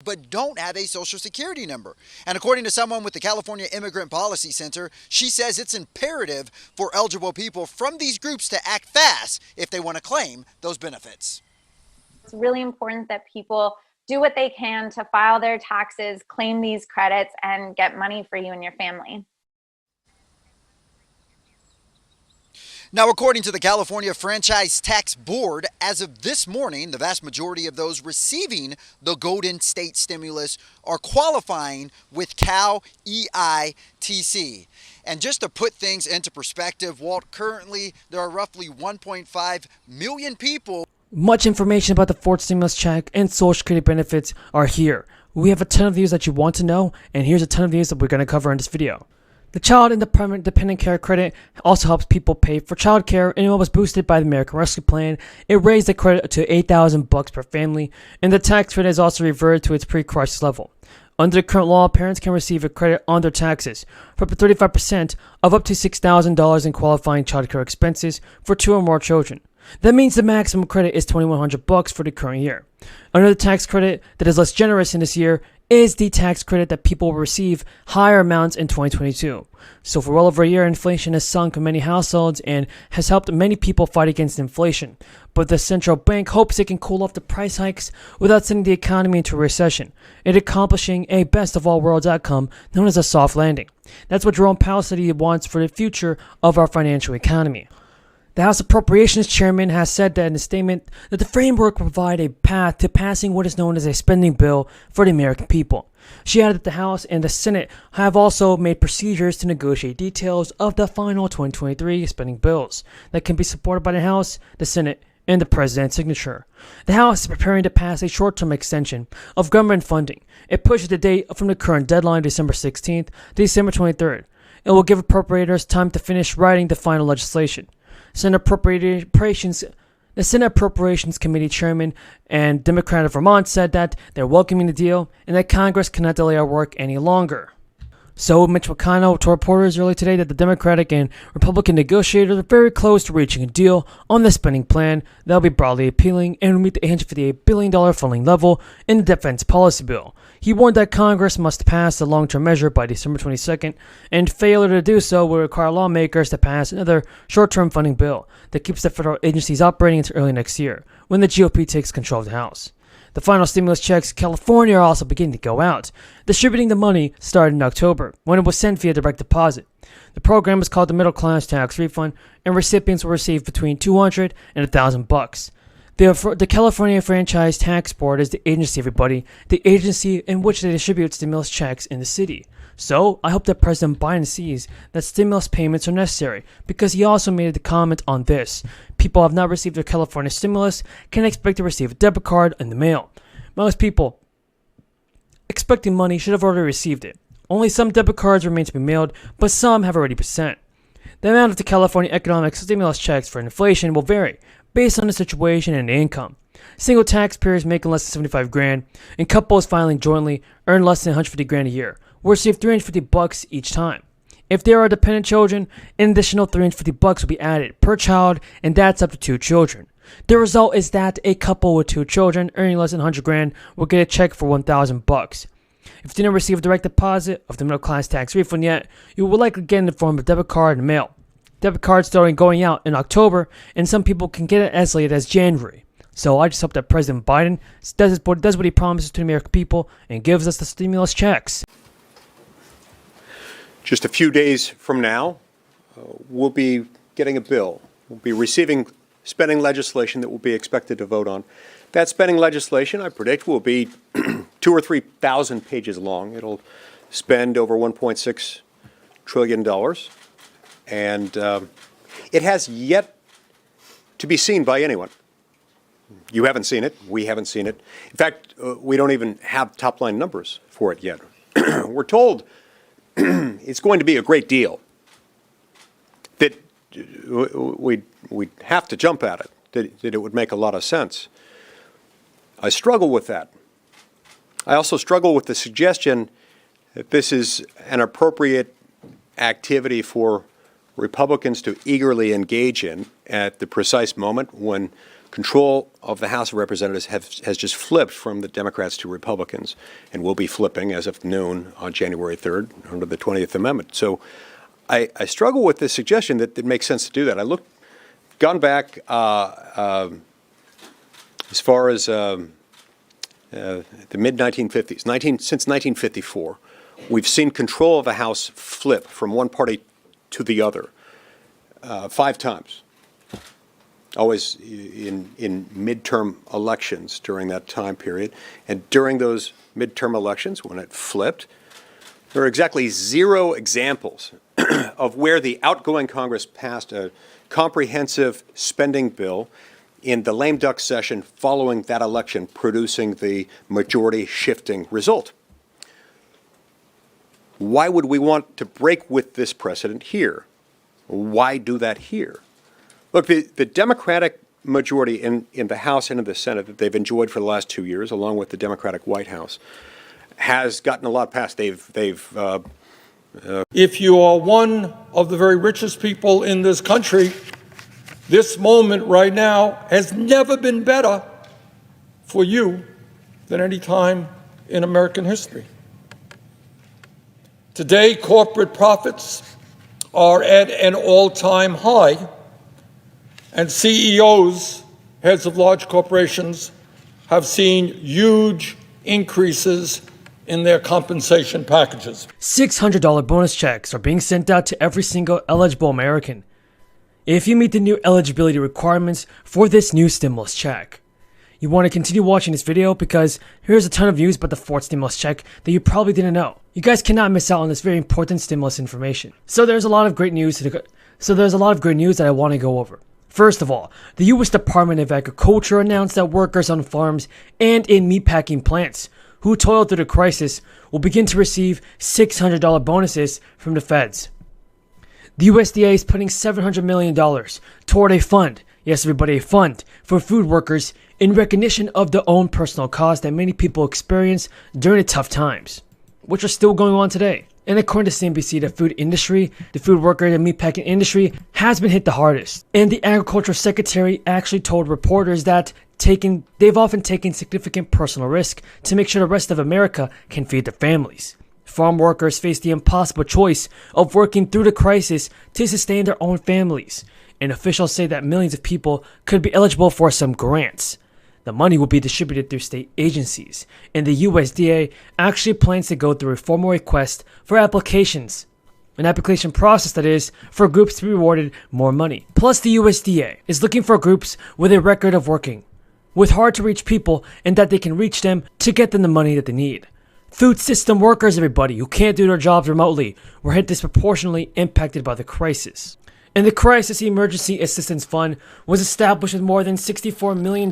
but don't have a Social Security number. And according to someone with the California Immigrant Policy Center, she says it's imperative for eligible people from these groups to act fast if they want to claim those benefits. It's really important that people do what they can to file their taxes, claim these credits, and get money for you and your family. Now, according to the California Franchise Tax Board, as of this morning, the vast majority of those receiving the Golden State Stimulus are qualifying with Cal EITC. And just to put things into perspective, Walt, currently there are roughly 1.5 million people. Much information about the fourth stimulus check and Social Security benefits are here. We have a ton of views that you want to know, and here's a ton of views that we're going to cover in this video. The Child Independent Dependent Care Credit also helps people pay for child care, and it was boosted by the American Rescue Plan. It raised the credit to $8,000 per family, and the tax rate has also reverted to its pre-crisis level. Under the current law, parents can receive a credit on their taxes for up to 35% of up to $6,000 in qualifying child care expenses for 2 or more children. That means the maximum credit is $2,100 for the current year. Another tax credit that is less generous in this year is the tax credit that people will receive higher amounts in 2022. So for well over a year, inflation has sunk many households and has helped many people fight against inflation. But the central bank hopes it can cool off the price hikes without sending the economy into a recession and accomplishing a best of all worlds outcome known as a soft landing. That's what Jerome Powell said he wants for the future of our financial economy. The House Appropriations Chairman has said that in a statement that the framework will provide a path to passing what is known as a spending bill for the American people. She added that the House and the Senate have also made procedures to negotiate details of the final 2023 spending bills that can be supported by the House, the Senate, and the President's signature. The House is preparing to pass a short-term extension of government funding. It pushes the date from the current deadline, December 16th, to December 23rd. It will give appropriators time to finish writing the final legislation. The Senate Appropriations Committee Chairman and Democrat of Vermont said that they're welcoming the deal and that Congress cannot delay our work any longer. So Mitch McConnell told reporters earlier today that the Democratic and Republican negotiators are very close to reaching a deal on the spending plan that will be broadly appealing and will meet the $858 billion funding level in the defense policy bill. He warned that Congress must pass the long-term measure by December 22nd, and failure to do so will require lawmakers to pass another short-term funding bill that keeps the federal agencies operating until early next year, when the GOP takes control of the House. The final stimulus checks in California are also beginning to go out. Distributing the money started in October, when it was sent via direct deposit. The program is called the Middle Class Tax Refund, and recipients will receive between $200 and $1,000. The California Franchise Tax Board is the agency, everybody, the agency in which they distribute stimulus checks in the city. So, I hope that President Biden sees that stimulus payments are necessary, because he also made a comment on this. People who have not received their California stimulus can expect to receive a debit card in the mail. Most people expecting money should have already received it. Only some debit cards remain to be mailed, but some have already been sent. The amount of the California economic stimulus checks for inflation will vary based on the situation and the income. Single taxpayers making less than $75,000 and couples filing jointly earn less than $150,000 a year will receive $350 each time. If there are dependent children, an additional $350 will be added per child, and that's up to 2 children. The result is that a couple with 2 children earning less than $100,000 will get a check for $1,000. If you didn't receive a direct deposit of the middle class tax refund yet, you will likely get it in the form of a debit card in the mail. Debit cards starting going out in October, and some people can get it as late as January. So I just hope that President Biden does what he promises to the American people and gives us the stimulus checks. Just a few days from now, we'll be getting a bill. We'll be receiving spending legislation that we'll be expected to vote on. That spending legislation, I predict, will be 2,000 or 3,000 pages long. It'll spend over $1.6 trillion. And it has yet to be seen by anyone. You haven't seen it. We haven't seen it. In fact, we don't even have top-line numbers for it yet. We're told it's going to be a great deal, that we'd have to jump at it, that it would make a lot of sense. I struggle with that. I also struggle with the suggestion that this is an appropriate activity for Republicans to eagerly engage in at the precise moment when control of the House of Representatives has just flipped from the Democrats to Republicans, and will be flipping as of noon on January 3rd under the 20th Amendment. So I struggle with this suggestion that it makes sense to do that. Gone back as far as the mid-1950s, since 1954, we've seen control of the House flip from one party to the other 5 times. Always in midterm elections during that time period. And during those midterm elections, when it flipped, there are exactly 0 examples of where the outgoing Congress passed a comprehensive spending bill in the lame duck session following that election, producing the majority shifting result. Why would we want to break with this precedent here? Why do that here? Look, the Democratic majority in the House and in the Senate that they've enjoyed for the last 2 years, along with the Democratic White House, has gotten a lot passed. If you are one of the very richest people in this country, this moment right now has never been better for you than any time in American history. Today, corporate profits are at an all-time high, and CEOs, heads of large corporations, have seen huge increases in their compensation packages. $600 bonus checks are being sent out to every single eligible American if you meet the new eligibility requirements for this new stimulus check. You want to continue watching this video because here's a ton of news about the 4th stimulus check that you probably didn't know. You guys cannot miss out on this very important stimulus information. So there's a lot of great news that I want to go over. First of all, the U.S. Department of Agriculture announced that workers on farms and in meatpacking plants who toiled through the crisis will begin to receive $600 bonuses from the feds. The USDA is putting $700 million toward a fund, yes everybody, a fund for food workers in recognition of their own personal costs that many people experience during the tough times, which are still going on today. And according to CNBC, the food worker and meatpacking industry has been hit the hardest. And the agriculture secretary actually told reporters that they've often taken significant personal risk to make sure the rest of America can feed their families. Farm workers face the impossible choice of working through the crisis to sustain their own families. And officials say that millions of people could be eligible for some grants. The money will be distributed through state agencies, and the USDA actually plans to go through a formal request for applications. An application process, that is, for groups to be rewarded more money. Plus, the USDA is looking for groups with a record of working with hard-to-reach people and that they can reach them to get them the money that they need. Food system workers, everybody, who can't do their jobs remotely, were hit disproportionately impacted by the crisis. And the Crisis Emergency Assistance Fund was established with more than $64 million